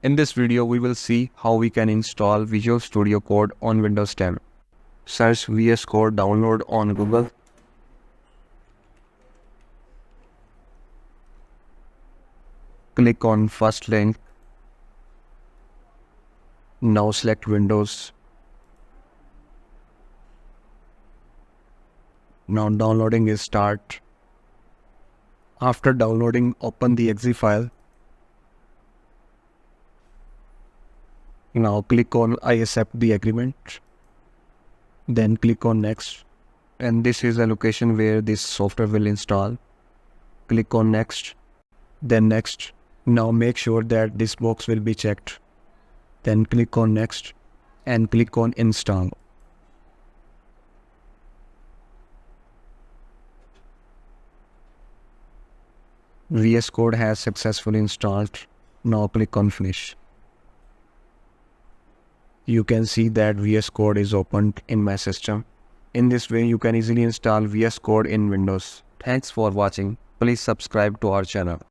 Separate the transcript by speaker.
Speaker 1: In this video, we will see how we can install Visual Studio Code on Windows 10. Search VS Code download on Google. Click on first link. Now select Windows. Now downloading is start. After downloading, open the exe file. Now click on I accept the agreement. Then click on next. And this is a location where this software will install. Click on next. Then next. Now make sure that this box will be checked. Then click on next and click on install. VS Code has successfully installed. Now click on finish. You can see that VS Code is opened in my system. In this way, you can easily install VS Code in Windows. Thanks for watching. Please subscribe to our channel.